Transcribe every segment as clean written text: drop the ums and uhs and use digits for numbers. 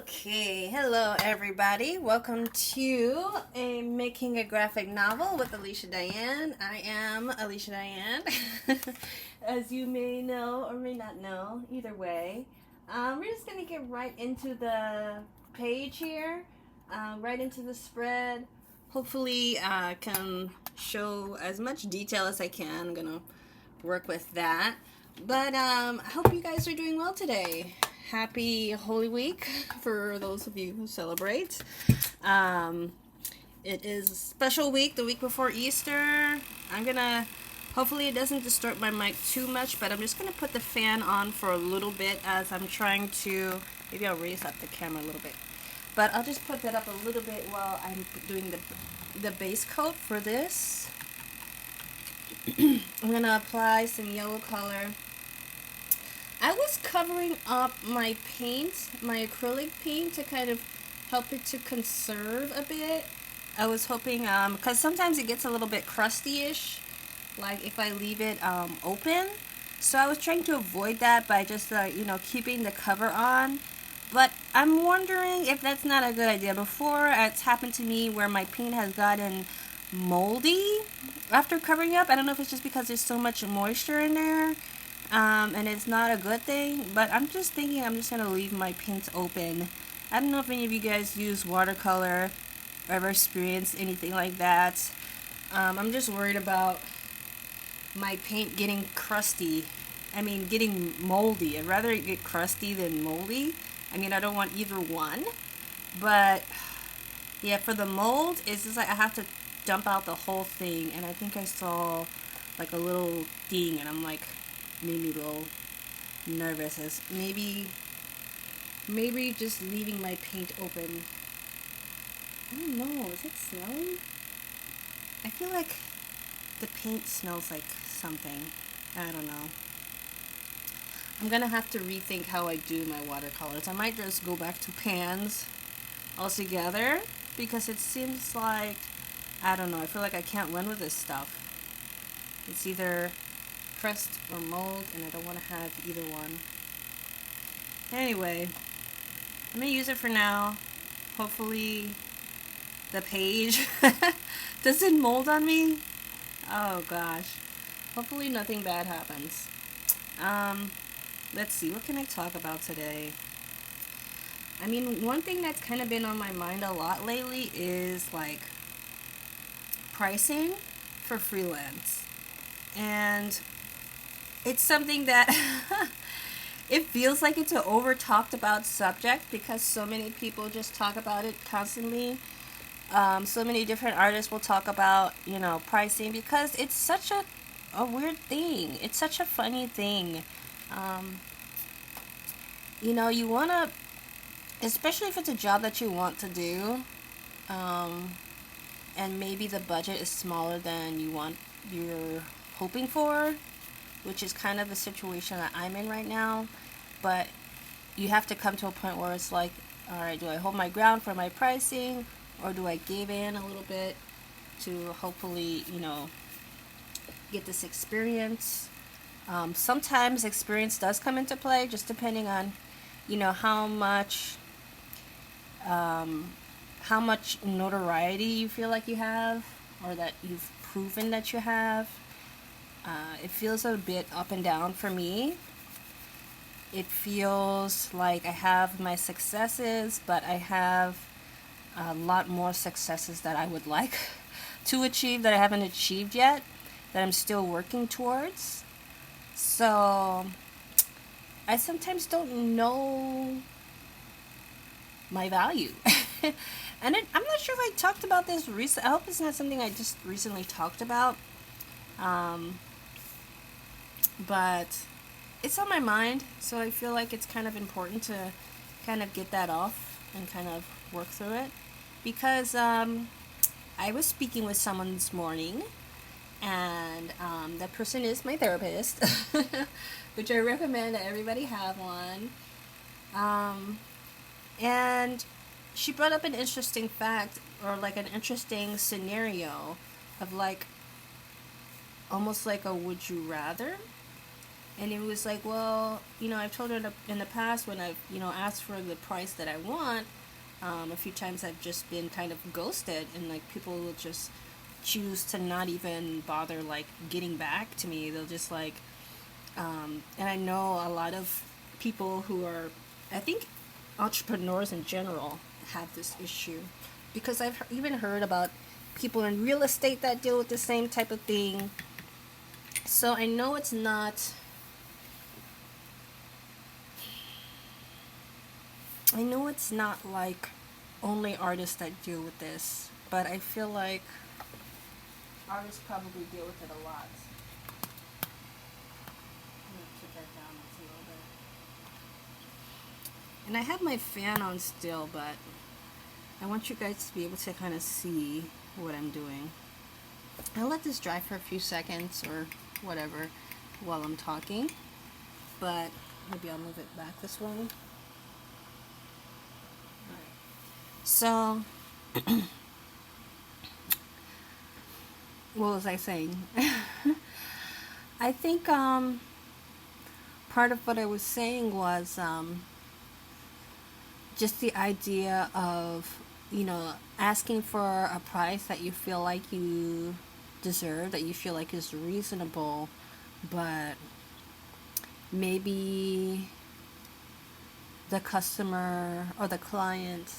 Okay, hello everybody. Welcome to Making a Graphic Novel with Alicia Dianne. I am Alicia Dianne, as you may know or may not know, either way. We're just going to get right into the page here, right into the spread. Hopefully I can show as much detail as I can. I'm going to work with that. But I hope you guys are doing well today. Happy Holy Week for those of you who celebrate. It is a special week, the week before Easter. Hopefully it doesn't distort my mic too much, but I'm just gonna put the fan on for a little bit as I'm trying to, maybe I'll raise up the camera a little bit. But I'll just put that up a little bit while I'm doing the base coat for this. I'm gonna apply some yellow color. I was covering up my paint, my acrylic paint, to kind of help it to conserve a bit. I was hoping, because sometimes it gets a little bit crusty-ish, like if I leave it open. So I was trying to avoid that by just, keeping the cover on. But I'm wondering if that's not a good idea. Before, it's happened to me where my paint has gotten moldy after covering up. I don't know if it's just because there's so much moisture in there. And it's not a good thing, but I'm just thinking I'm just gonna leave my paint open. I don't know if any of you guys use watercolor or ever experienced anything like that. I'm just worried about my paint getting crusty. Getting moldy. I'd rather it get crusty than moldy. I don't want either one, but yeah, for the mold, it's just like I have to dump out the whole thing, and I think I saw like a little thing, and I'm like, made me a little nervous, as maybe just leaving my paint open. I don't know, is it smelling? I feel like the paint smells like something. I don't know. I'm gonna have to rethink how I do my watercolors. I might just go back to pans altogether, because it seems like, I don't know, I feel like I can't win with this stuff. It's either crust or mold, and I don't want to have either one. Anyway, I'm gonna use it for now. Hopefully the page doesn't mold on me. Oh gosh, hopefully nothing bad happens. Let's see, what can I talk about today? One thing that's kind of been on my mind a lot lately is like pricing for freelance. And it's something that it feels like it's an over talked about subject, because so many people just talk about it constantly. So many different artists will talk about, pricing, because it's such a weird thing. It's such a funny thing. You want to, especially if it's a job that you want to do, and maybe the budget is smaller than you're hoping for, which is kind of the situation that I'm in right now. But you have to come to a point where it's like, all right, do I hold my ground for my pricing, or do I give in a little bit to hopefully, get this experience? Sometimes experience does come into play, just depending on, how much notoriety you feel like you have, or that you've proven that you have. It feels a bit up and down for me. It feels like I have my successes, but I have a lot more successes that I would like to achieve that I haven't achieved yet, that I'm still working towards. So I sometimes don't know my value. And I'm not sure if I talked about this recently. I hope it's not something I just recently talked about. But it's on my mind, so I feel like it's kind of important to kind of get that off and kind of work through it. Because I was speaking with someone this morning, and that person is my therapist, which I recommend that everybody have one. And she brought up an interesting fact, or like an interesting scenario of like almost like a would you rather. And it was like, well, I've told her in the past when I've, asked for the price that I want, a few times I've just been kind of ghosted, and like people will just choose to not even bother like getting back to me. They'll just like, and I know a lot of people who are, I think entrepreneurs in general have this issue, because I've even heard about people in real estate that deal with the same type of thing. So I know it's not, like only artists that deal with this, but I feel like artists probably deal with it a lot. I'm gonna keep that down a little bit. And I have my fan on still, but I want you guys to be able to kind of see what I'm doing. I'll let this dry for a few seconds or whatever while I'm talking, but maybe I'll move it back this way. So, what was I saying? I think part of what I was saying was just the idea of, asking for a price that you feel like you deserve, that you feel like is reasonable, but maybe the customer or the client,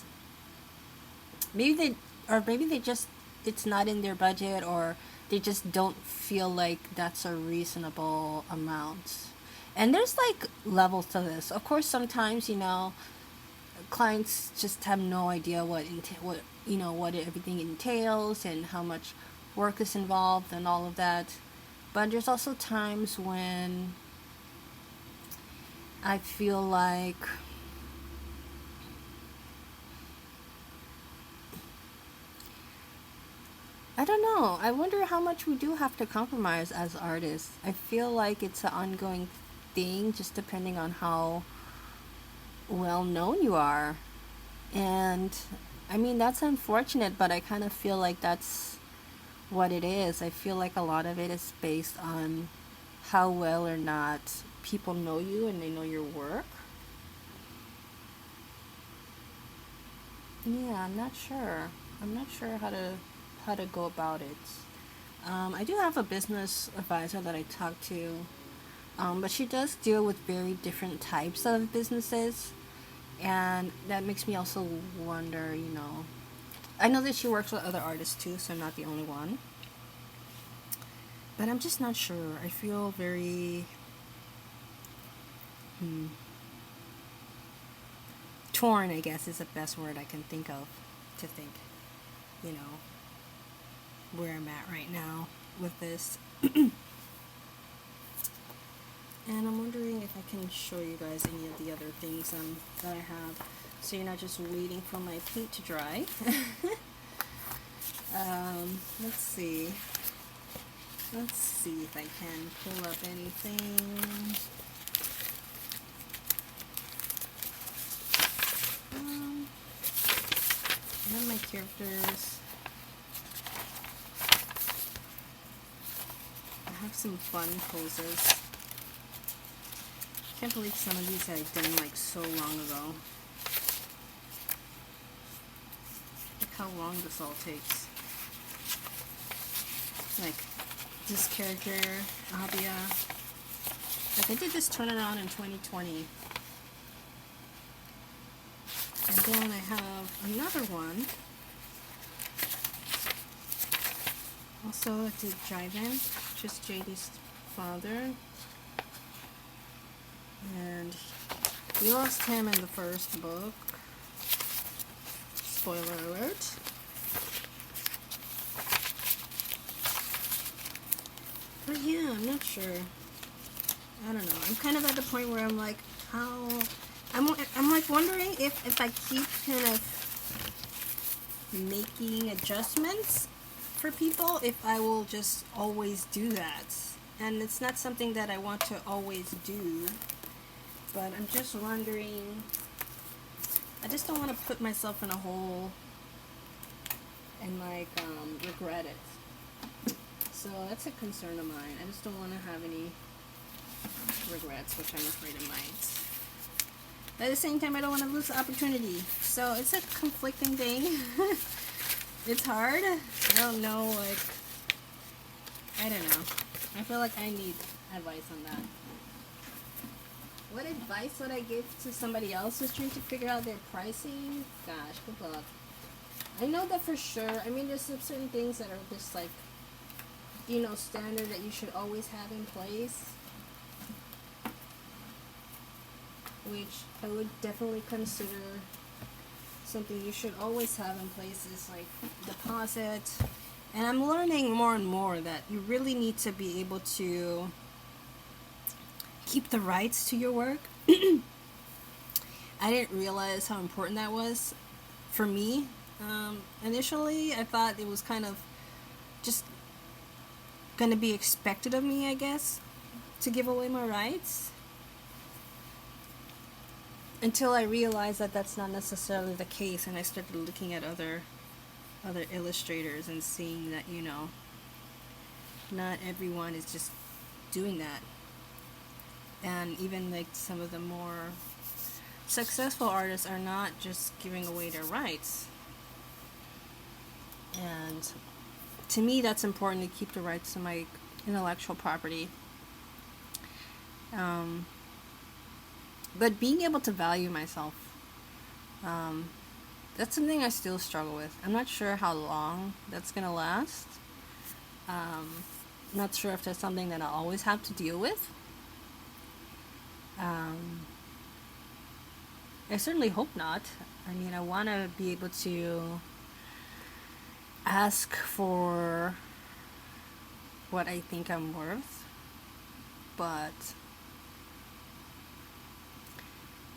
maybe they just, it's not in their budget, or they just don't feel like that's a reasonable amount. And there's like levels to this. Of course, sometimes, clients just have no idea what everything entails and how much work is involved and all of that. But there's also times when I feel like I don't know. I wonder how much we do have to compromise as artists. I feel like it's an ongoing thing, just depending on how well known you are. And I mean, that's unfortunate, but I kind of feel like that's what it is. I feel like a lot of it is based on how well or not people know you and they know your work. Yeah, I'm not sure. I'm not sure how to go about it. I do have a business advisor that I talk to, but she does deal with very different types of businesses, and that makes me also wonder. I know that she works with other artists too, so I'm not the only one. But I'm just not sure. I feel very torn, I guess, is the best word I can think of to think, you know, where I'm at right now with this. And I'm wondering if I can show you guys any of the other things that I have, so you're not just waiting for my paint to dry. Let's see. Let's see if I can pull up anything. One of my characters. I have some fun poses. Can't believe some of these I've done like so long ago. Look how long this all takes. Like this character, Abia. Like I did this turnaround in 2020. And then I have another one. Also I did Jaydi, just Jaydi's father. And we lost him in the first book. Spoiler alert. But yeah, I'm not sure. I don't know. I'm kind of at the point where I'm like, how... I'm like wondering if I keep kind of making adjustments for people, if I will just always do that. And it's not something that I want to always do. But I'm just wondering, I just don't want to put myself in a hole and like regret it. So that's a concern of mine. I just don't want to have any regrets, which I'm afraid I might. But at the same time, I don't want to lose the opportunity. So it's a conflicting thing. It's hard. I don't know, like, I don't know. I feel like I need advice on that. What advice would I give to somebody else who's trying to figure out their pricing? Gosh, good luck. I know that for sure. I mean, there's some certain things that are just like, you know, standard that you should always have in place, which I would definitely consider something you should always have in place is like deposit. And I'm learning more and more that you really need to be able to keep the rights to your work. I didn't realize how important that was for me. Initially, I thought it was kind of just going to be expected of me, I guess, to give away my rights. Until I realized that that's not necessarily the case, and I started looking at other illustrators and seeing that, you know, not everyone is just doing that. And even like some of the more successful artists are not just giving away their rights. And to me, that's important, to keep the rights to my intellectual property. But being able to value myself, that's something I still struggle with. I'm not sure how long that's going to last. I'm not sure if that's something that I'll always have to deal with. I certainly hope not. I mean, I want to be able to ask for what I think I'm worth, but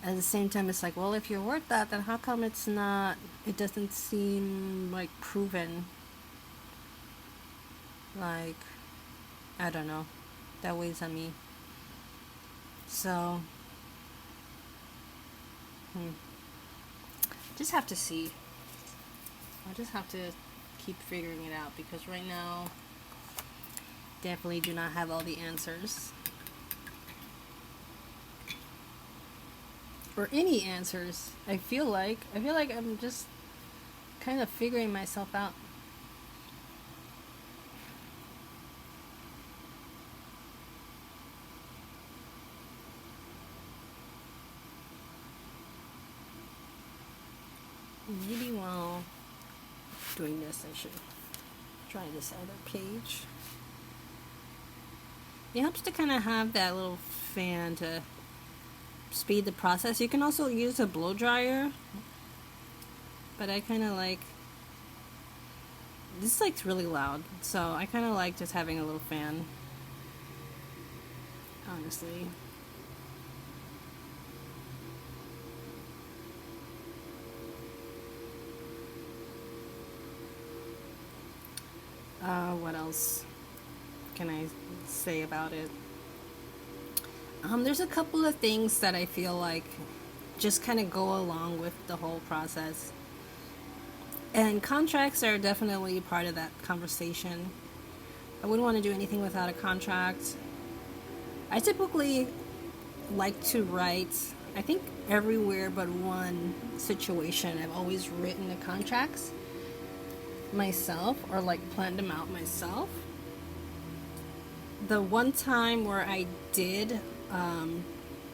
at the same time, it's like, well, if you're worth that, then how come it doesn't seem like proven? Like, I don't know. That weighs on me. So, just have to see. I just have to keep figuring it out, because right now, definitely do not have all the answers. Or any answers. I feel like I'm just kind of figuring myself out. Maybe while doing this, I should try this other page. It helps to kind of have that little fan to speed the process. You can also use a blow dryer, but I kind of like this. Like, really loud, so I kind of like just having a little fan, honestly. What else can I say about it? There's a couple of things that I feel like just kind of go along with the whole process. And contracts are definitely part of that conversation. I wouldn't want to do anything without a contract. I typically like to write, I think everywhere but one situation, I've always written the contracts myself, or like planned them out myself. The one time where I did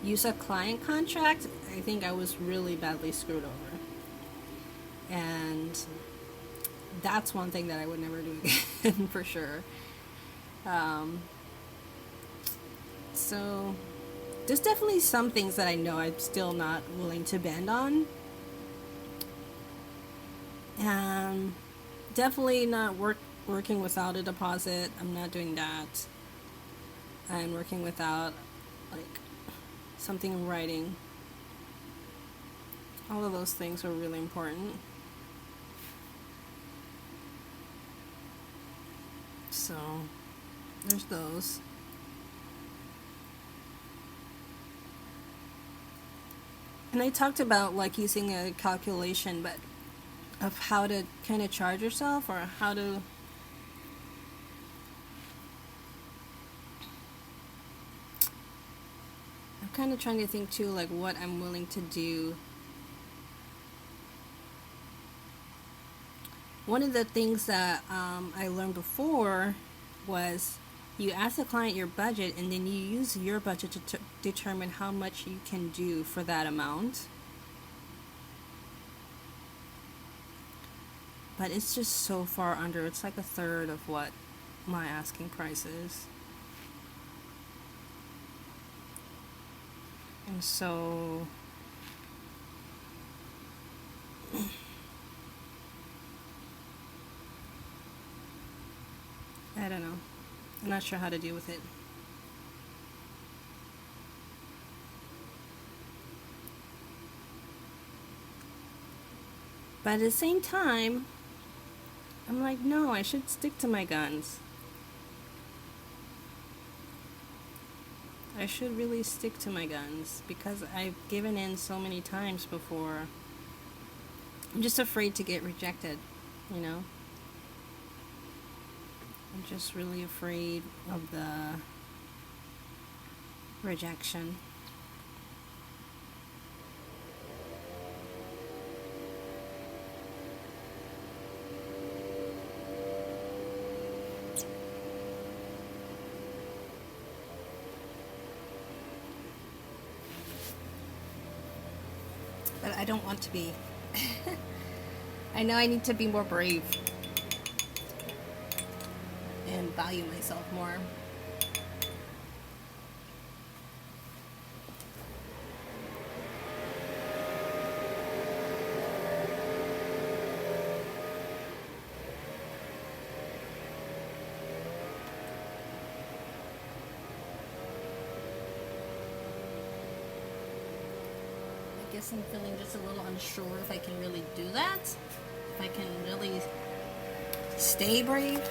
use a client contract, I think I was really badly screwed over. And that's one thing that I would never do again, for sure. So there's definitely some things that I know I'm still not willing to bend on. And definitely not working without a deposit. I'm not doing that. I'm working without like something in writing. All of those things are really important. So there's those. And I talked about like using a calculation, but of how to kind of charge yourself, or how to I'm kind of trying to think too, like what I'm willing to do. One of the things that I learned before was you ask the client your budget and then you use your budget to determine how much you can do for that amount. But it's just so far under. It's like a third of what my asking price is. And so I don't know. I'm not sure how to deal with it. But at the same time, I'm like, no, I should stick to my guns. I should really stick to my guns because I've given in so many times before. I'm just afraid to get rejected, you know? I'm just really afraid of the rejection. But I don't want to be. I know I need to be more brave and value myself more. I guess I'm feeling just a little unsure if I can really do that. If I can really stay brave.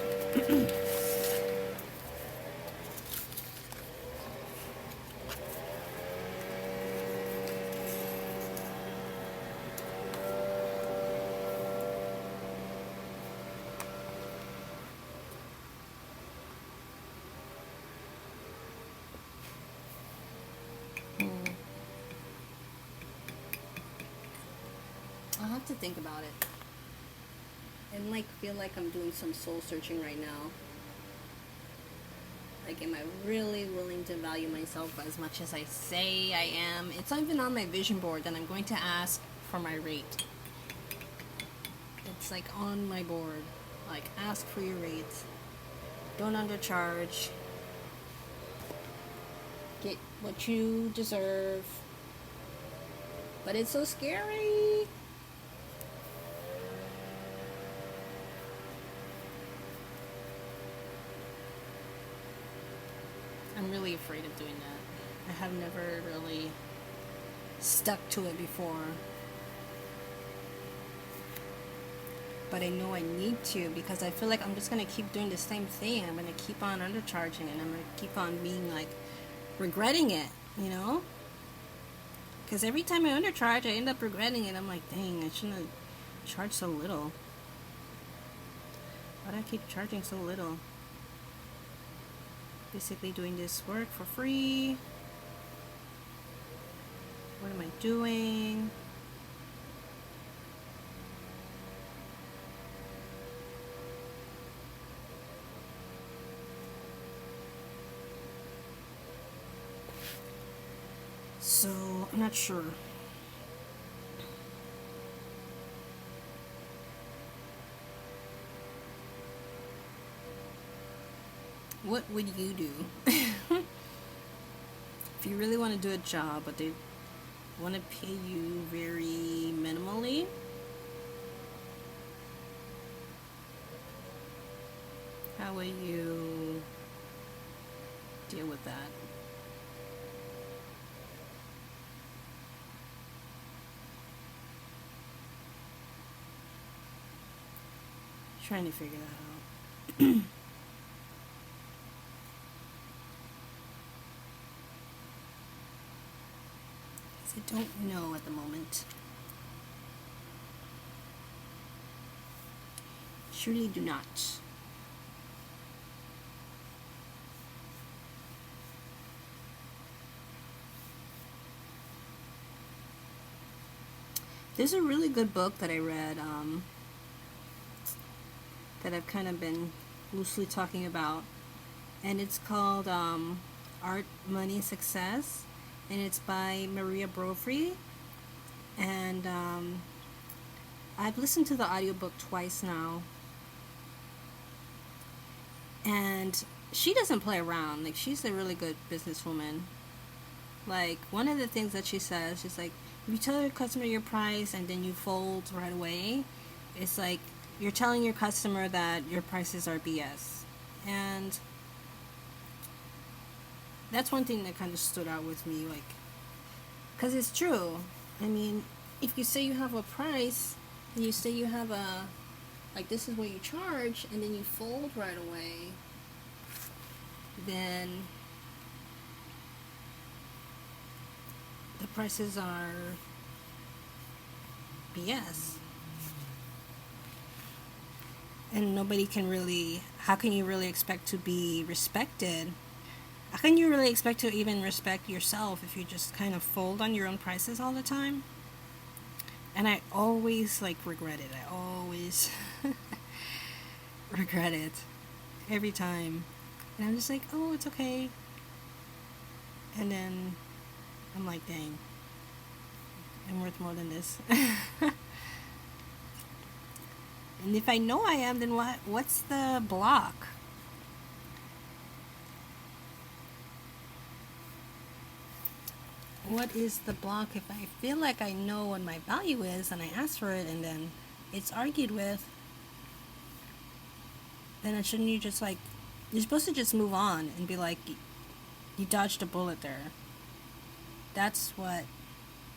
I'll have to think about it. I like feel like I'm doing some soul searching right now. Like, am I really willing to value myself as much as I say I am? It's not even on my vision board that I'm going to ask for my rate. It's like on my board. Like, ask for your rates. Don't undercharge. Get what you deserve. But it's so scary. I'm really afraid of doing that. I have never really stuck to it before. But I know I need to because I feel like I'm just going to keep doing the same thing. I'm going to keep on undercharging and I'm going to keep on being like regretting it, you know? Because every time I undercharge, I end up regretting it. I'm like, dang, I shouldn't have charged so little. Why do I keep charging so little? Basically doing this work for free. What am I doing? So, I'm not sure. What would you do? If you really want to do a job, but they want to pay you very minimally, how will you deal with that? Trying to figure that out. I don't know at the moment. Surely do not. There's a really good book that I read that I've kind of been loosely talking about, and it's called Art, Money, Success, and it's by Maria Brophy. And I've listened to the audiobook twice now, and she doesn't play around. Like, she's a really good businesswoman. Like, one of the things that she says, she's like, if you tell your customer your price and then you fold right away, it's like you're telling your customer that your prices are BS. And that's one thing that kind of stood out with me, like, because it's true. I mean, if you say you have a price, and you say you have a, like, this is what you charge, and then you fold right away, then the prices are BS. And nobody can really, how can you really expect to be respected? How can you really expect to even respect yourself if you just kind of fold on your own prices all the time? And I always, like, regret it. I always regret it. Every time. And I'm just like, oh, it's okay. And then I'm like, dang, I'm worth more than this. And if I know I am, then what's the block? What is the block if I feel like I know what my value is and I ask for it and then it's argued with? Then shouldn't you just, like, you're supposed to just move on and be like, you dodged a bullet there. That's what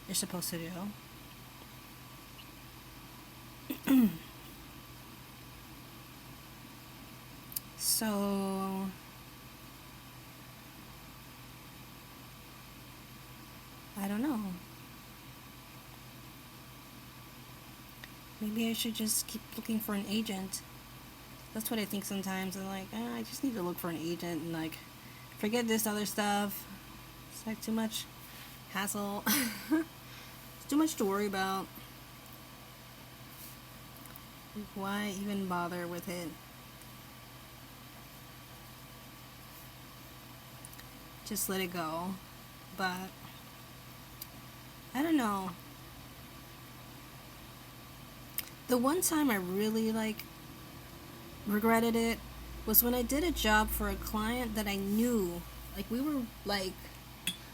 you're supposed to do. So I don't know. Maybe I should just keep looking for an agent. That's what I think sometimes. I'm like, I just need to look for an agent and, like, forget this other stuff. It's like too much hassle. It's too much to worry about. Why even bother with it? Just let it go. But I don't know. The one time I really, like, regretted it was when I did a job for a client that I knew. Like, we were, like,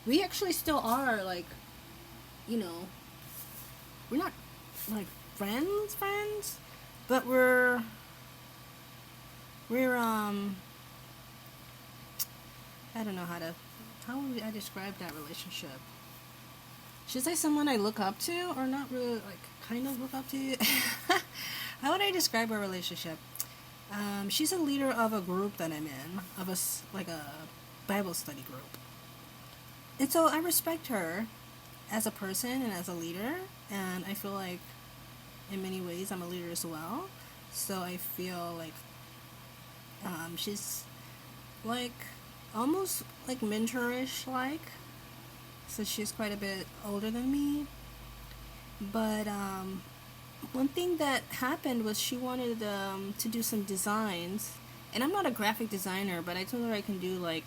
we actually still are, like, you know, we're not, like, friends, but we're I don't know how would I describe that relationship? She's like someone I look up to, or not really, like, kind of look up to. How would I describe our relationship? She's a leader of a group that I'm in, like a Bible study group. And so I respect her as a person and as a leader, and I feel like in many ways I'm a leader as well. So I feel like she's, like, almost like mentorish, like. So she's quite a bit older than me. But one thing that happened was she wanted to do some designs. And I'm not a graphic designer, but I told her I can do, like,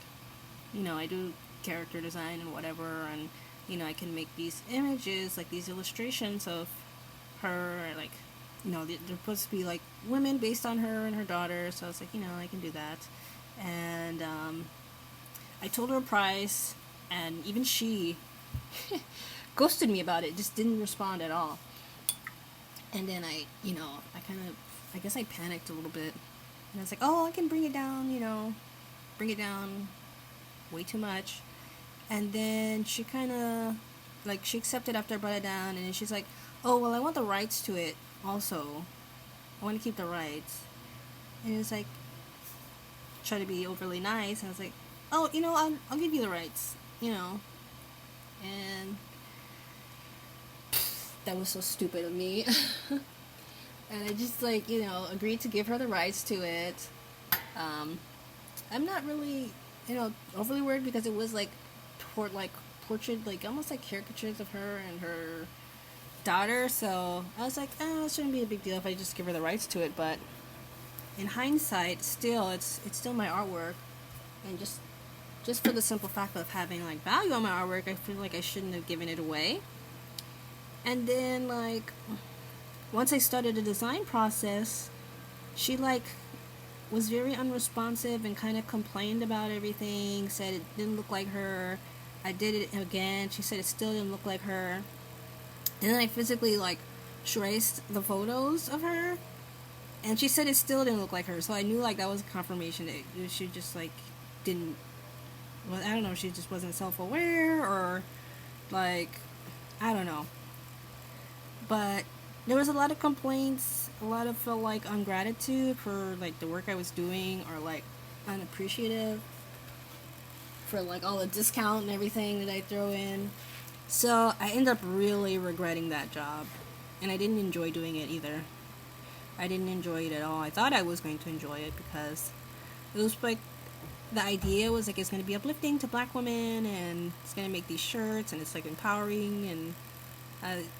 you know, I do character design and whatever. And, you know, I can make these images, like these illustrations of her, like, you know, they're supposed to be, like, women based on her and her daughter. So I was like, you know, I can do that. And I told her a price, and even she ghosted me about it, just didn't respond at all. And then I guess I panicked a little bit. And I was like, oh, I can bring it down, bring it down way too much. And then she kind of, like, she accepted after I brought it down, and then she's like, oh, well, I want the rights to it also. I want to keep the rights. And it was like, try to be overly nice, and I was like, oh, I'll give you the rights, and that was so stupid of me. And I just, like, agreed to give her the rights to it. I'm not really, overly worried, because it was, like, portrait, like, almost like caricatures of her and her daughter, so I was like, it shouldn't be a big deal if I just give her the rights to it. But in hindsight, still, it's still my artwork, and just for the simple fact of having like value on my artwork, I feel like I shouldn't have given it away. And then like once I started the design process, she like was very unresponsive and kind of complained about everything, said it didn't look like her. I did it again. She said it still didn't look like her. And then I physically like traced the photos of her, and she said it still didn't look like her. So I knew like that was a confirmation that she just like didn't. Well, I don't know. She just wasn't self-aware, or like I don't know. But there was a lot of complaints, a lot of felt like ungratitude for like the work I was doing, or like unappreciative for like all the discount and everything that I throw in. So I ended up really regretting that job, and I didn't enjoy doing it either. I didn't enjoy it at all. I thought I was going to enjoy it because it was like the idea was like it's going to be uplifting to black women, and it's going to make these shirts, and it's like empowering, and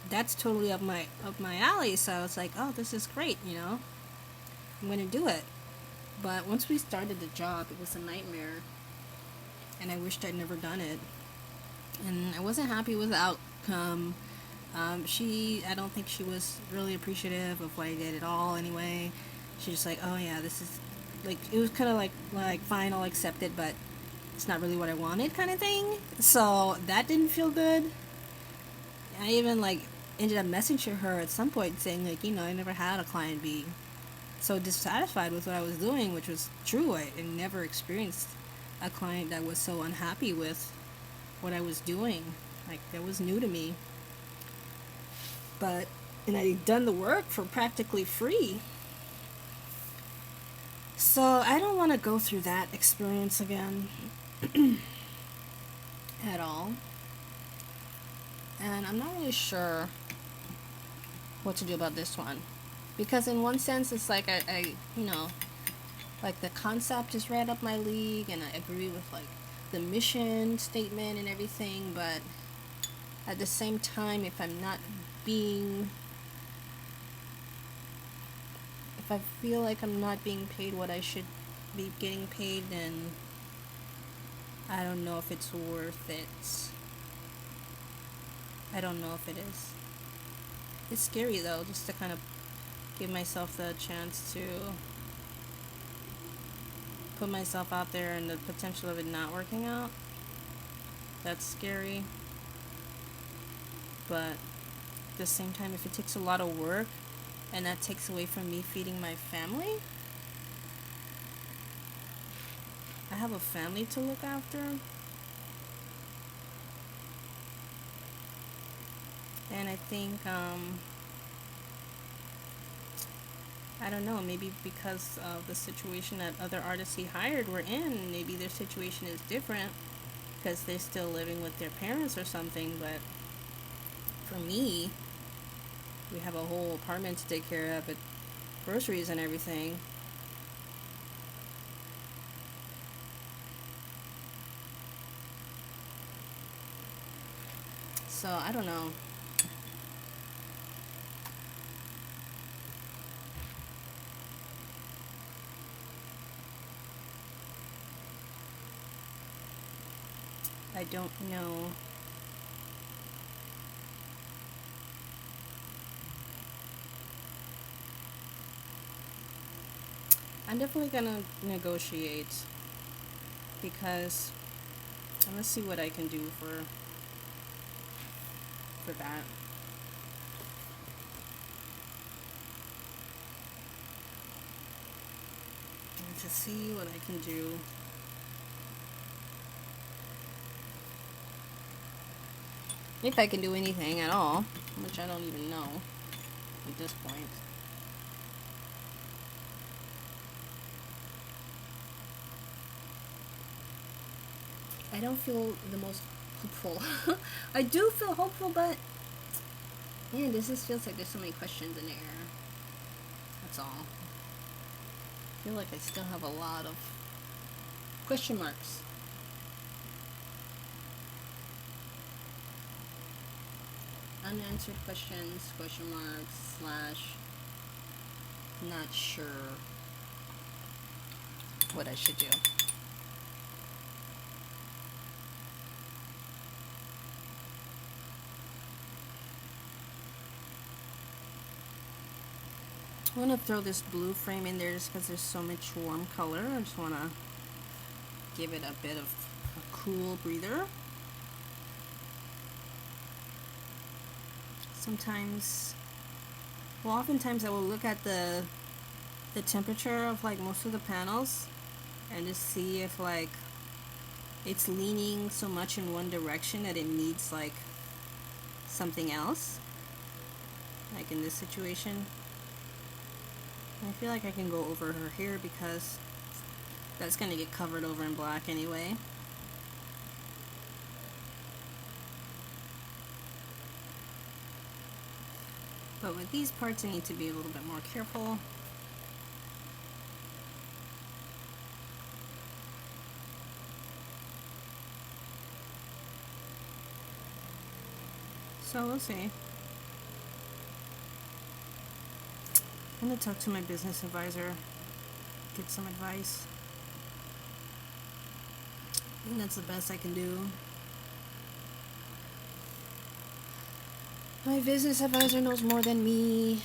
that's totally up my alley. So I was like, oh, this is great, I'm going to do it. But once we started the job, it was a nightmare, and I wished I'd never done it. And I wasn't happy with the outcome. I don't think she was really appreciative of what I did at all anyway. She just like, oh yeah, this is, like, it was kind of like, fine, I'll accept it, but it's not really what I wanted kind of thing. So that didn't feel good. I even, like, ended up messaging her at some point saying, like, I never had a client be so dissatisfied with what I was doing, which was true. I never experienced a client that was so unhappy with what I was doing. Like, that was new to me. And I'd done the work for practically free. So I don't want to go through that experience again at all. And I'm not really sure what to do about this one. Because in one sense, it's like I like the concept is right up my league, and I agree with like the mission statement and everything, but at the same time, if I feel like I'm not being paid what I should be getting paid, then I don't know if it's worth it. I don't know if it is. It's scary though, just to kind of give myself the chance to put myself out there, and the potential of it not working out. That's scary. But at the same time, if it takes a lot of work and that takes away from me feeding my family, I have a family to look after. And I think, I don't know, maybe because of the situation that other artists he hired were in, maybe their situation is different because they're still living with their parents or something. But for me, we have a whole apartment to take care of, with groceries and everything. So I don't know. I don't know. I'm definitely gonna negotiate, because I'm gonna see what I can do for that. And to see what I can do. If I can do anything at all, which I don't even know at this point. I don't feel the most hopeful. I do feel hopeful, but man, this just feels like there's so many questions in the air. That's all. I feel like I still have a lot of question marks. unanswered questions, question marks, slash, not sure what I should do. I'm going to throw this blue frame in there just because there's so much warm color. I just want to give it a bit of a cool breather. Sometimes, well, oftentimes I will look at the temperature of like most of the panels and just see if like it's leaning so much in one direction that it needs like something else. Like in this situation, I feel like I can go over her here because that's going to get covered over in black anyway. But with these parts I need to be a little bit more careful. So we'll see. I'm going to talk to my business advisor, get some advice. I think that's the best I can do. My business advisor knows more than me,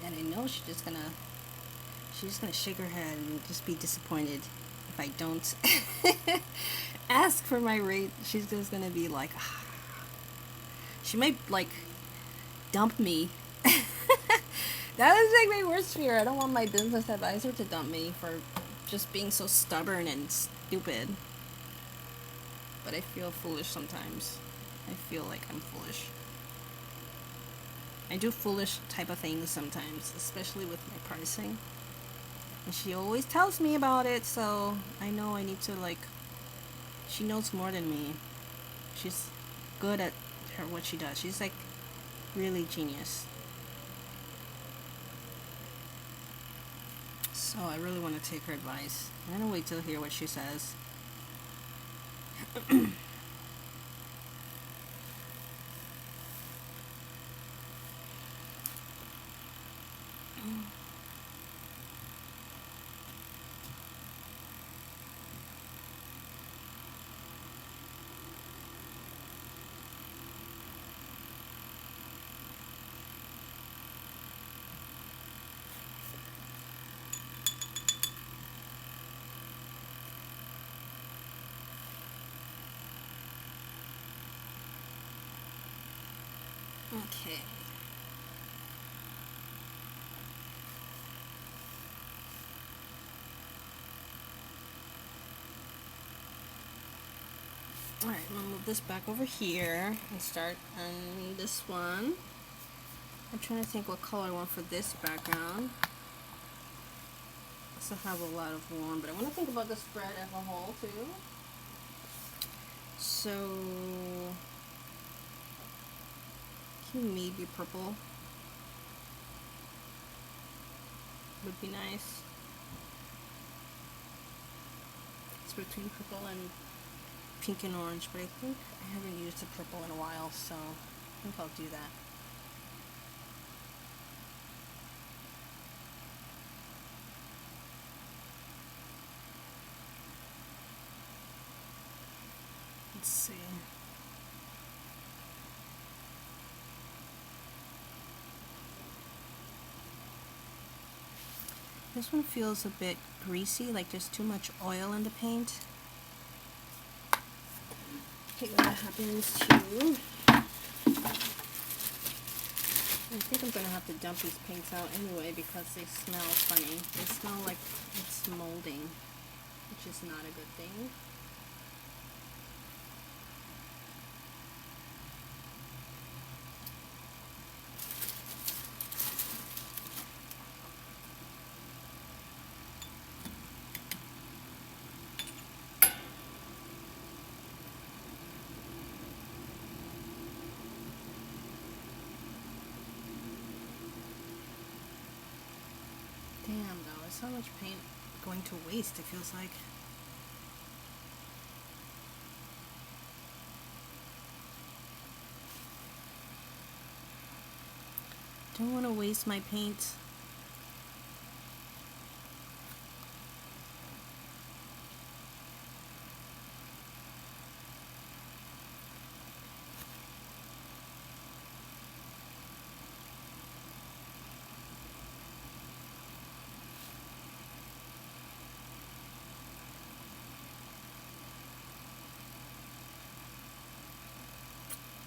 and I know she's just gonna shake her head and just be disappointed if I don't ask for my rate. She's just gonna be like, ah. She might like dump me. That is like my worst fear. I don't want my business advisor to dump me for just being so stubborn and stupid. But I feel foolish sometimes. I feel like I'm foolish. I do foolish type of things sometimes, especially with my pricing. And she always tells me about it, so I know I need to like, she knows more than me. She's good at what she does. She's like really genius. So I really want to take her advice. I'm gonna wait till I hear what she says. Okay. Alright, I'm going to move this back over here and start on this one. I'm trying to think what color I want for this background. I still have a lot of warm, but I want to think about the spread as a whole too. So, maybe purple would be nice. It's between purple and pink and orange, but I think I haven't used the purple in a while, so I think I'll do that. Let's see. This one feels a bit greasy, like there's too much oil in the paint. Okay, that happens too. I think I'm going to have to dump these paints out anyway because they smell funny. They smell like it's molding, which is not a good thing. Damn, though, there's so much paint going to waste, it feels like. Don't want to waste my paint.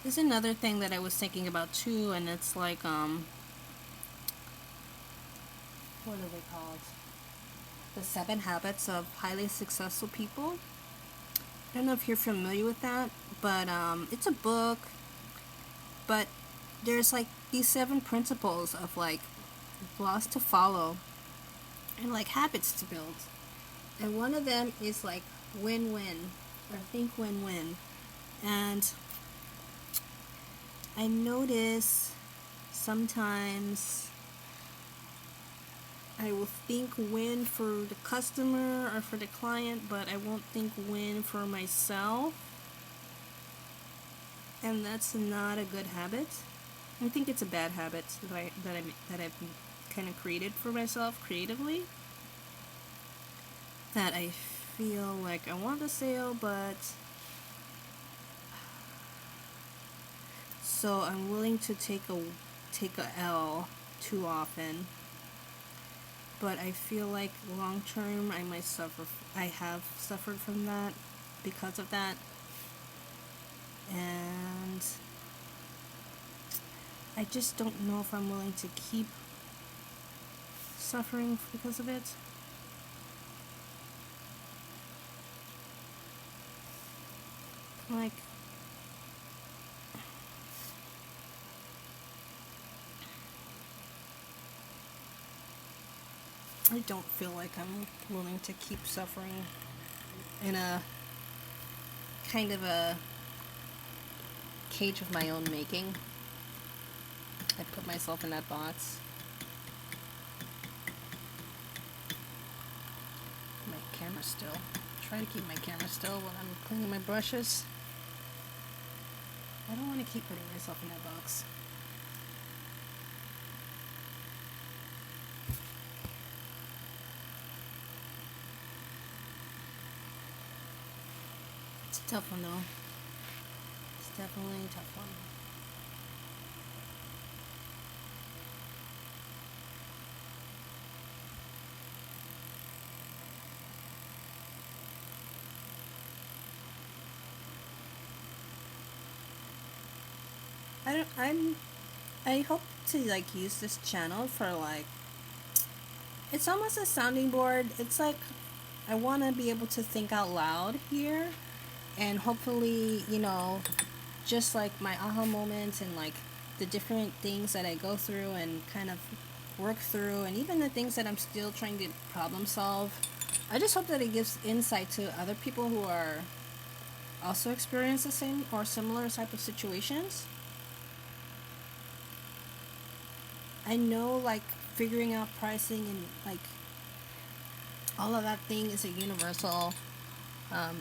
There's another thing that I was thinking about too, and it's like, what are they called? The 7 Habits of Highly Successful People. I don't know if you're familiar with that, but it's a book, but there's like these 7 principles of like laws to follow and like habits to build. And one of them is like win-win, or think win-win. And I notice sometimes I will think win for the customer or for the client, but I won't think win for myself. And that's not a good habit. I think it's a bad habit that I've kind of created for myself creatively. That I feel like I want the sale, but so I'm willing to take a L too often. But I feel like long term I might suffer. I have suffered from that because of that, and I just don't know if I'm willing to keep suffering because of it. Like, I don't feel like I'm willing to keep suffering in a kind of a cage of my own making. I put myself in that box. My camera still. Try to keep my camera still while I'm cleaning my brushes. I don't want to keep putting myself in that box. It's a tough one though. It's definitely a tough one. I hope to like use this channel for like, it's almost a sounding board. It's like I want to be able to think out loud here, and hopefully, just like my aha moments and like the different things that I go through and kind of work through, and even the things that I'm still trying to problem solve. I just hope that it gives insight to other people who are also experience the same or similar type of situations. I know like figuring out pricing and like all of that thing is a universal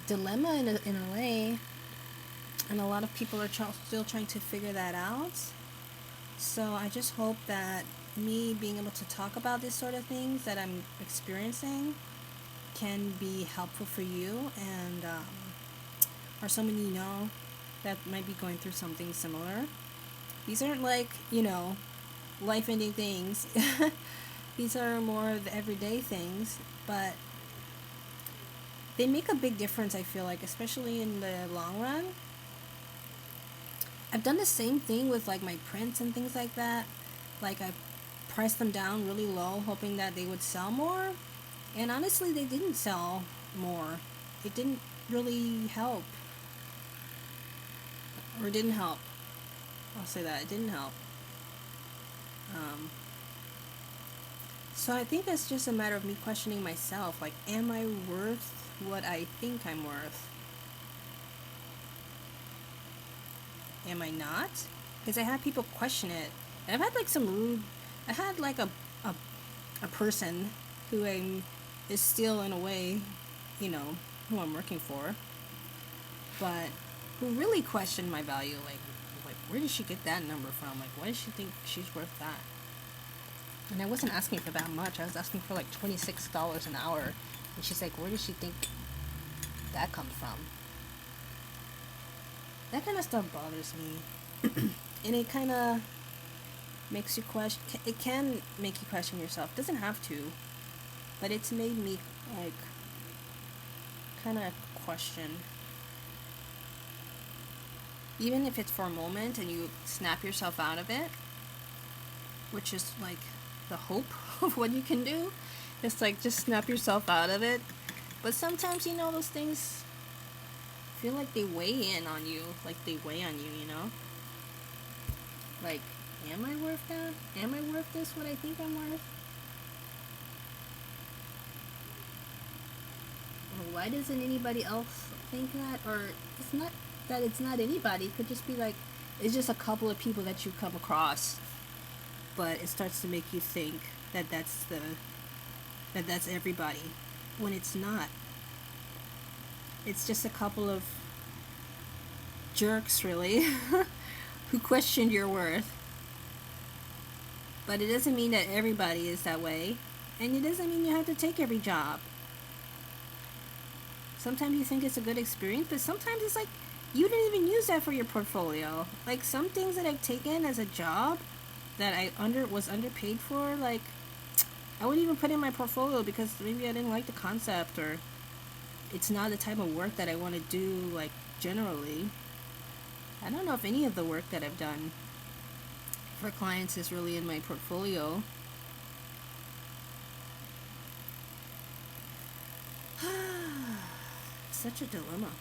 dilemma in a way, and a lot of people are still trying to figure that out. So I just hope that me being able to talk about these sort of things that I'm experiencing can be helpful for you, and or someone you know that might be going through something similar. These aren't like life-ending things. These are more of the everyday things, but they make a big difference, I feel like, especially in the long run. I've done the same thing with like my prints and things like that. Like I priced them down really low hoping that they would sell more, and honestly they didn't sell more. It didn't really help, or it didn't help. I'll say that it didn't help. So I think it's just a matter of me questioning myself, like, am I worth what I think I'm worth? Am I not? Because I had people question it. And I've had like some rude, I had like a person who is still in a way, who I'm working for, but who really questioned my value, like where did she get that number from? Like, why does she think she's worth that? And I wasn't asking for that much. I was asking for like $26 an hour. And she's like, where does she think that comes from? That kind of stuff bothers me. And it kind of makes you question. It can make you question yourself. It doesn't have to. But it's made me, like, kind of question. Even if it's for a moment and you snap yourself out of it, which is like the hope of what you can do. It's like just snap yourself out of it. But sometimes, you know, those things feel like they weigh in on you. Like they weigh on you, you know? Like, am I worth that? Am I worth this, what I think I'm worth? Or why doesn't anybody else think that? Or it's not that it's not anybody. It could just be like, it's just a couple of people that you come across. But it starts to make you think that that's everybody, when it's not. It's just a couple of jerks, really, who questioned your worth. But it doesn't mean that everybody is that way, and it doesn't mean you have to take every job. Sometimes you think it's a good experience, but sometimes it's like you didn't even use that for your portfolio. Like some things that I've taken as a job that I was underpaid for, like I wouldn't even put in my portfolio because maybe I didn't like the concept, or it's not the type of work that I want to do, like generally. I don't know if any of the work that I've done for clients is really in my portfolio. Such a dilemma.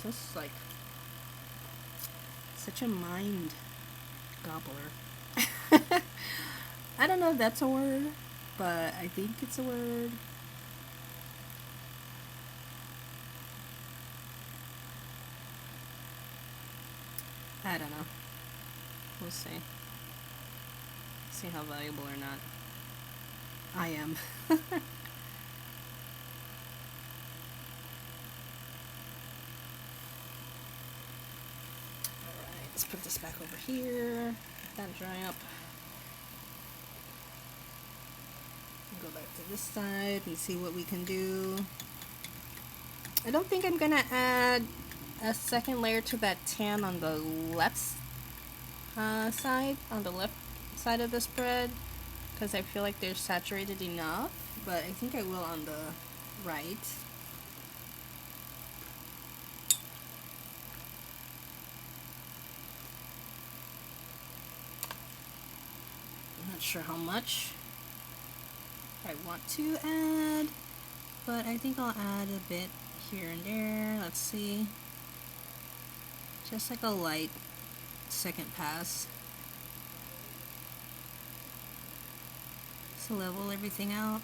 So it's like such a mind gobbler. I don't know if that's a word, but I think it's a word. I don't know. We'll see. See how valuable or not I am. Alright, let's put this back over here. Let that dry up. Go back to this side and see what we can do. I don't think I'm gonna add a second layer to that tan on the left side, on the left side of the spread, because I feel like they're saturated enough, but I think I will on the right. I'm not sure how much I want to add, but I think I'll add a bit here and there. Let's see. Just like a light second pass. To level everything out.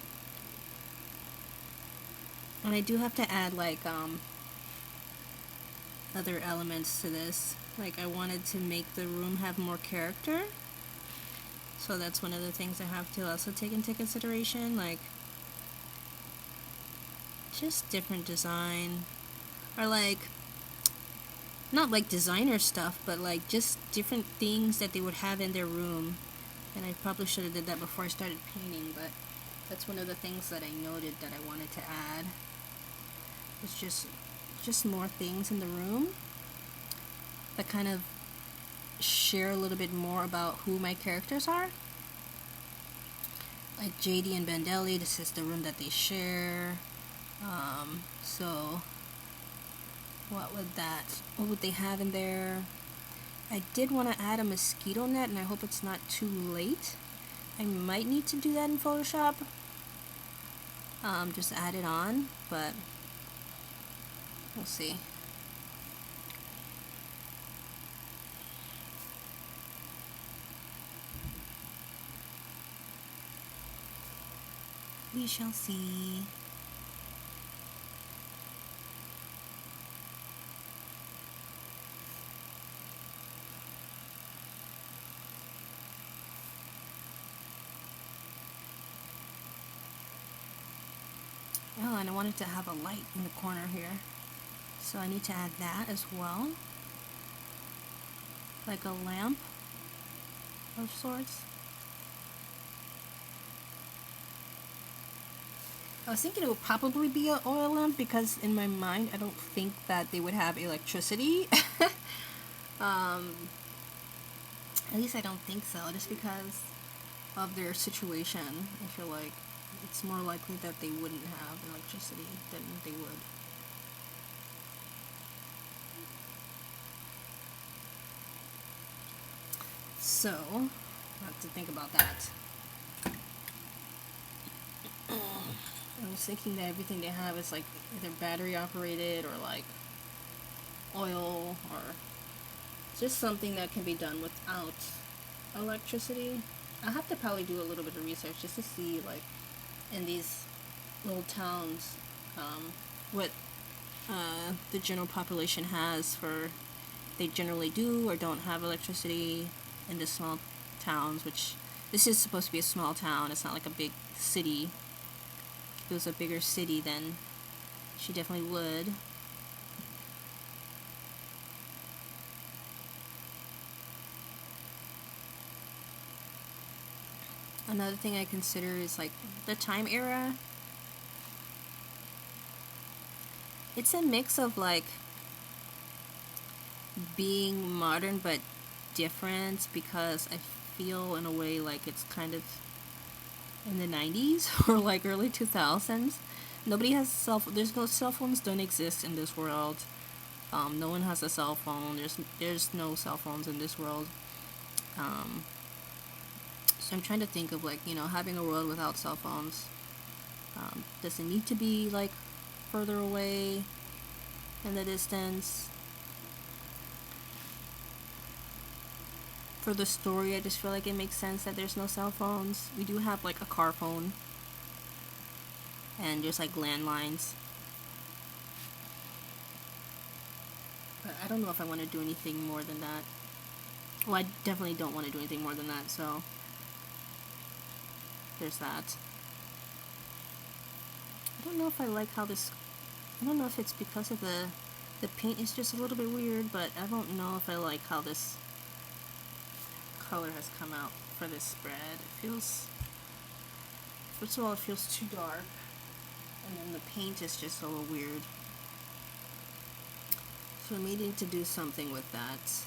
And I do have to add like other elements to this. Like I wanted to make the room have more character. So that's one of the things I have to also take into consideration, like just different design, or like not like designer stuff, but like just different things that they would have in their room. And I probably should have did that before I started painting, but that's one of the things that I noted that I wanted to add. It's just more things in the room that kind of share a little bit more about who my characters are. Like Jaydi and Bandelli, this is the room that they share. So what would they have in there? I did want to add a mosquito net, and I hope it's not too late. I might need to do that in Photoshop. Just add it on, but we'll see. We shall see. Oh, and I wanted to have a light in the corner here. So I need to add that as well, like a lamp of sorts. I was thinking it would probably be an oil lamp because in my mind I don't think that they would have electricity. At least I don't think so, just because of their situation. I feel like it's more likely that they wouldn't have electricity than they would. So, I have to think about that. I was thinking that everything they have is like either battery operated or like oil or just something that can be done without electricity. I have to probably do a little bit of research just to see like in these little towns what the general population has for they generally do or don't have electricity in the small towns, which this is supposed to be a small town. It's not like a big city. If it was a bigger city, then she definitely would. Another thing I consider is like the time era. It's a mix of like being modern but different, because I feel in a way like it's kind of in the 90s or like early 2000s. Nobody has there's no cell phones, don't exist in this world. No one has a cell phone. There's no cell phones in this world. So I'm trying to think of like, having a world without cell phones. Does it need to be like further away in the distance? For the story, I just feel like it makes sense that there's no cell phones. We do have like a car phone, and there's like landlines. But I don't know if I want to do anything more than that. Well, I definitely don't want to do anything more than that, so there's that. I don't know if I like how this... I don't know if it's because of the paint is just a little bit weird, but I don't know if I like how this color has come out for this spread. It feels... First of all, it feels too dark, and then the paint is just a little weird. So I'm needing to do something with that.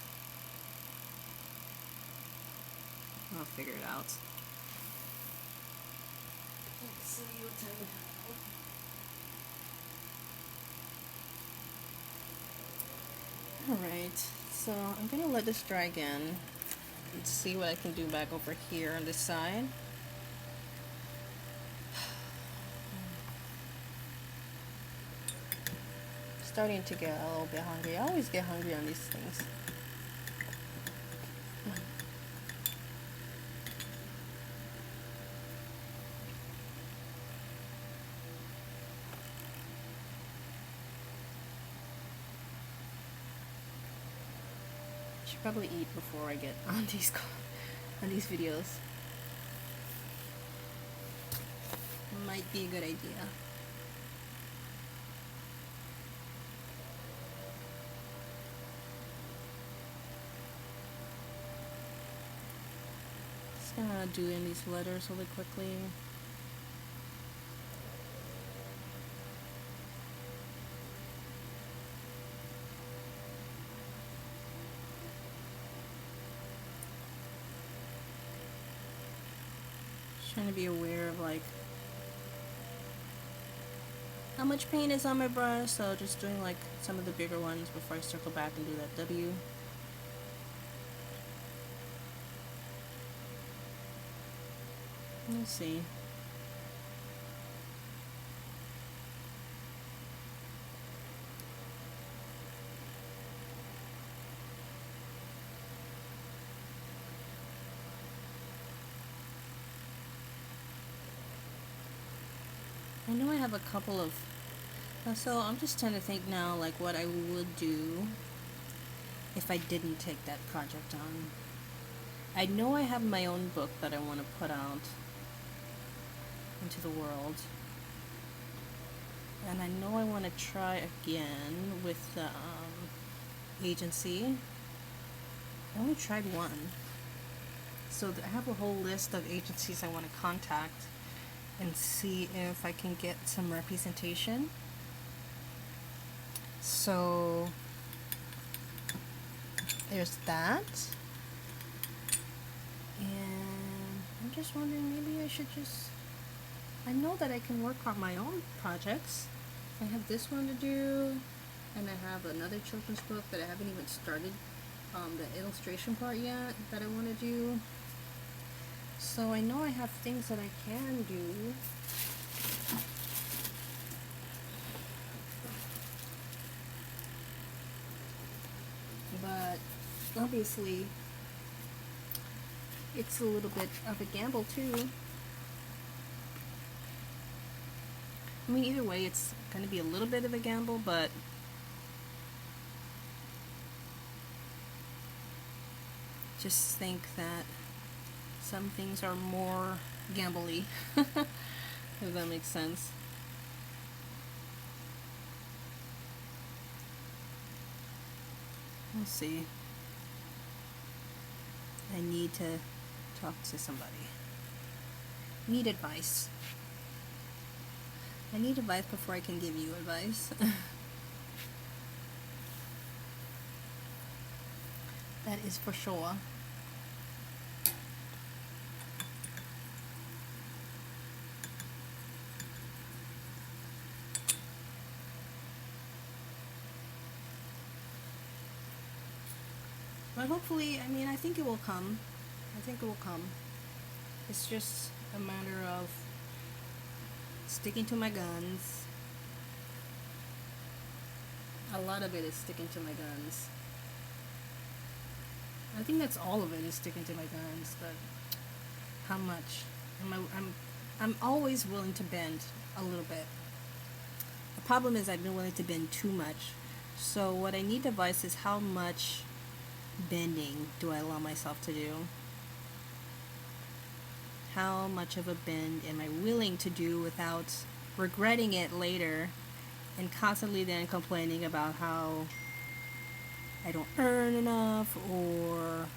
I'll figure it out. Let's see what time we have. Alright, so I'm gonna let this dry again and see what I can do back over here on this side. Starting to get a little bit hungry. I always get hungry on these things. Should probably eat before I get on these videos. Might be a good idea. Just gonna do in these letters really quickly. Trying to be aware of like how much paint is on my brush, so just doing like some of the bigger ones before I circle back and do that W. Let's see. I know I have a couple of... So I'm just trying to think now like what I would do if I didn't take that project on. I know I have my own book that I want to put out into the world. And I know I want to try again with the agency. I only tried one. So I have a whole list of agencies I want to contact and see if I can get some representation. So there's that. And I'm just wondering, maybe I should just... I know that I can work on my own projects. I have this one to do, and I have another children's book that I haven't even started the illustration part yet that I want to do. So I know I have things that I can do. But obviously it's a little bit of a gamble too. I mean, either way, it's going to be a little bit of a gamble, but just think that some things are more gambly, if that makes sense. We'll see. I need to talk to somebody. Need advice. I need advice before I can give you advice. That is for sure. But hopefully, I mean, I think it will come. I think it will come. It's just a matter of sticking to my guns. A lot of it is sticking to my guns. I think that's all of it, is sticking to my guns, but how much? I'm always willing to bend a little bit. The problem is I've been willing to bend too much. So what I need advice is, how much bending do I allow myself to do? How much of a bend am I willing to do without regretting it later and constantly then complaining about how I don't earn enough, or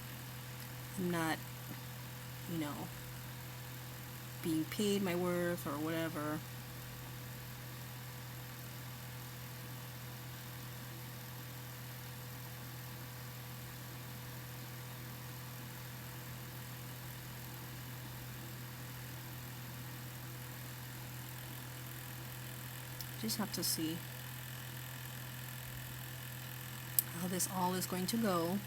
I'm not, you know, being paid my worth or whatever. Just have to see how this all is going to go.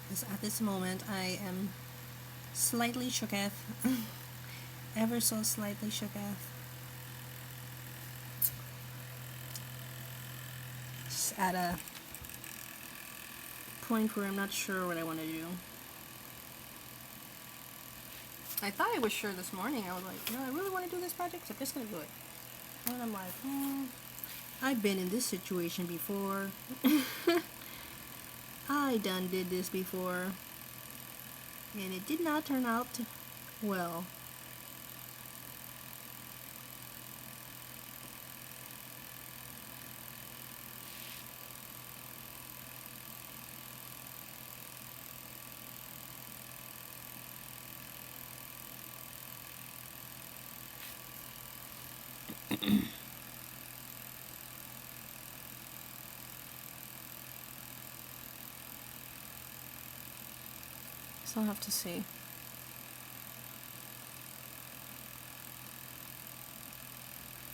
Because at this moment I am slightly shooketh. Ever so slightly shooketh. Just at a point where I'm not sure what I want to do. I thought I was sure this morning. I was like, no, I really want to do this project, so I'm just going to do it. And I'm like, I've been in this situation before. I done did this before. And it did not turn out well. So I'll have to see.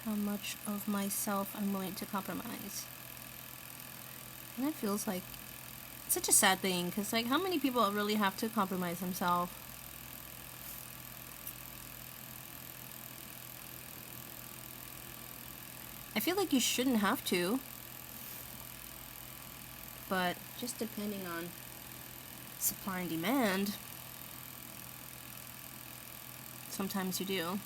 How much of myself I'm willing to compromise. And it feels like such a sad thing, because like, how many people really have to compromise themselves? I feel like you shouldn't have to, but just depending on supply and demand, sometimes you do.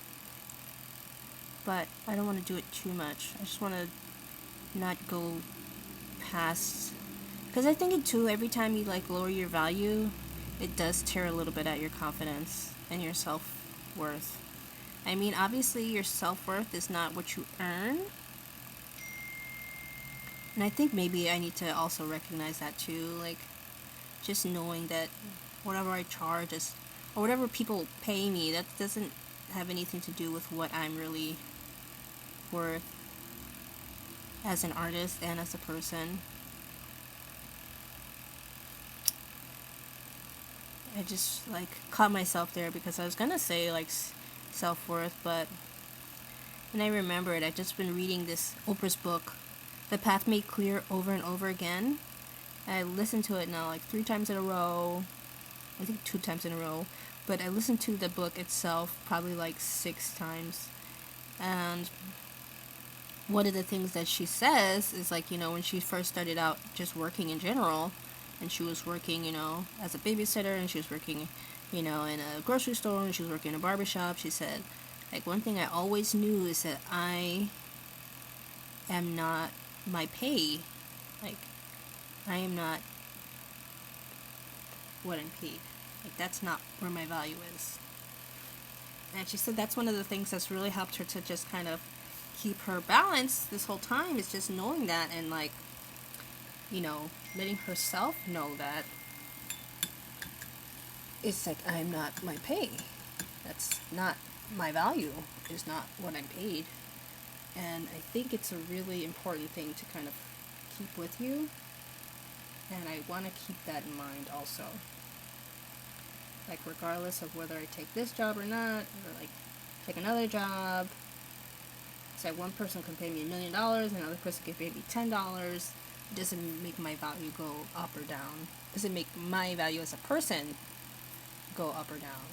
But I don't want to do it too much. I just want to not go past, because I think it too, every time you like lower your value, it does tear a little bit at your confidence and your self-worth. I mean, obviously your self-worth is not what you earn, and I think maybe I need to also recognize that too, like just knowing that whatever I charge is, or whatever people pay me, that doesn't have anything to do with what I'm really worth as an artist and as a person. I just like caught myself there because I was gonna say like self-worth, but and I remembered I'd just been reading this Oprah's book, The Path Made Clear, over and over again. I listened to it now like 3 times in a row, I think 2 times in a row, but I listened to the book itself probably like 6 times. And one of the things that she says is like, you know, when she first started out just working in general, and she was working, you know, as a babysitter, and she was working, you know, in a grocery store, and she was working in a barbershop, she said, like, one thing I always knew is that I am not my pay. Like, I am not what I'm paid. Like, that's not where my value is. And she said that's one of the things that's really helped her to just kind of keep her balance this whole time, is just knowing that, and like, you know, letting herself know that it's like, I'm not my pay. That's not my value, is not what I'm paid. And I think it's a really important thing to kind of keep with you. And I want to keep that in mind also. Like, regardless of whether I take this job or not, or like take another job, it's like one person can pay me $1 million, another person can pay me $10. It doesn't make my value go up or down. It doesn't make my value as a person go up or down.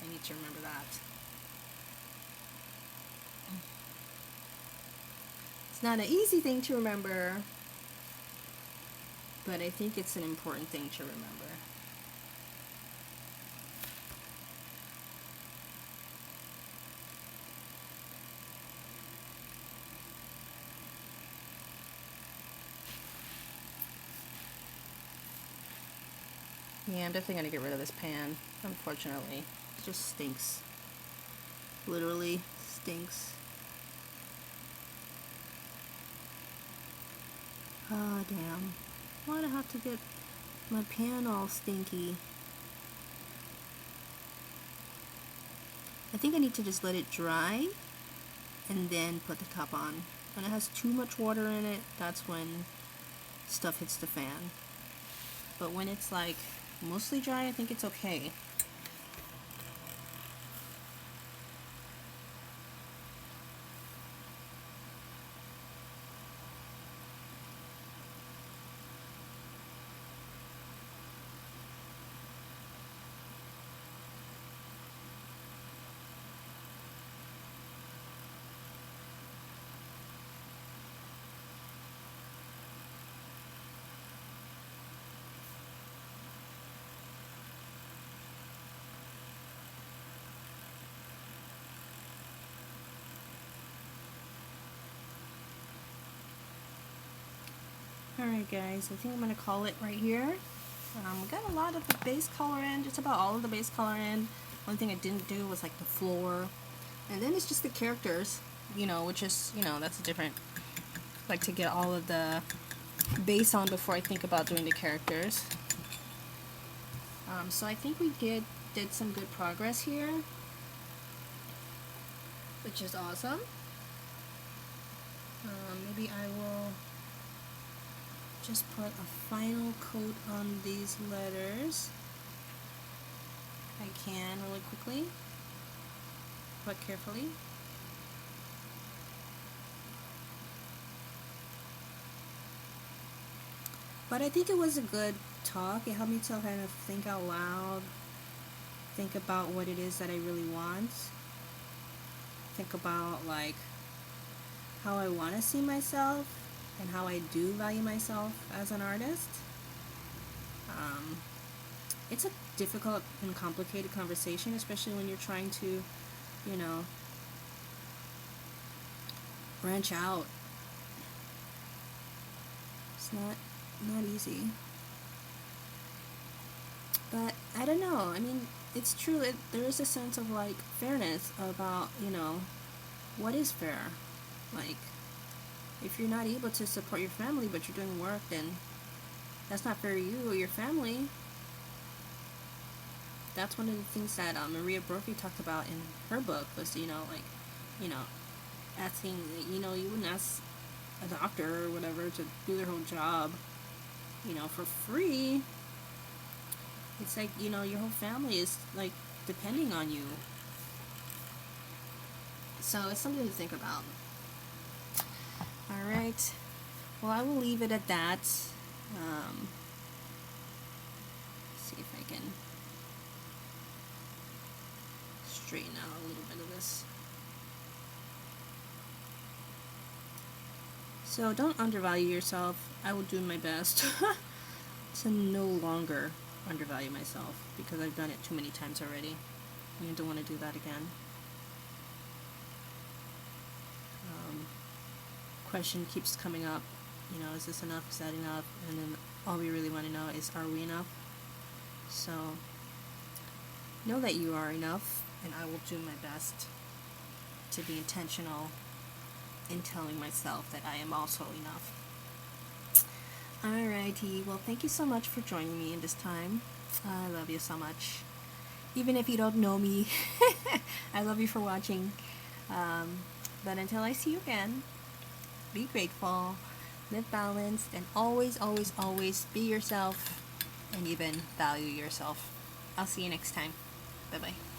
I need to remember that. It's not an easy thing to remember, but I think it's an important thing to remember. Yeah, I'm definitely going to get rid of this pan, unfortunately. It just stinks. Literally stinks. Ah, damn. Why'd I have to get my pan all stinky? I think I need to just let it dry and then put the top on. When it has too much water in it, that's when stuff hits the fan. But when it's like mostly dry, I think it's okay. Alright guys, I think I'm going to call it right here. We got a lot of the base color in, just about all of the base color in. One thing I didn't do was like the floor. And then it's just the characters, you know, which is, you know, that's a different, like to get all of the base on before I think about doing the characters. So I think we did some good progress here, which is awesome. Maybe I will just put a final coat on these letters. I can really quickly, but carefully. But I think it was a good talk. It helped me to kind of think out loud, think about what it is that I really want, think about like how I want to see myself and how I do value myself as an artist. It's a difficult and complicated conversation, especially when you're trying to you know, branch out. It's not easy. But I don't know. I mean, it's true. There is a sense of like fairness about, what is fair. Like, if you're not able to support your family but you're doing work, then that's not fair to you or your family. That's one of the things that Maria Brophy talked about in her book was, like, you know, asking, you wouldn't ask a doctor or whatever to do their whole job, for free. It's like, your whole family is, like, depending on you. So it's something to think about. Alright. Well, I will leave it at that. See if I can straighten out a little bit of this. So don't undervalue yourself. I will do my best to no longer undervalue myself, because I've done it too many times already, and I don't want to do that again. Question keeps coming up, is this enough, is that enough? And then all we really want to know is, are we enough? So know that you are enough, and I will do my best to be intentional in telling myself that I am also enough. Alrighty, well, thank you so much for joining me in this time. I love you so much. Even if you don't know me, I love you for watching. But until I see you again, be grateful, live balanced, and always, always, always be yourself, and even value yourself. I'll see you next time. Bye-bye.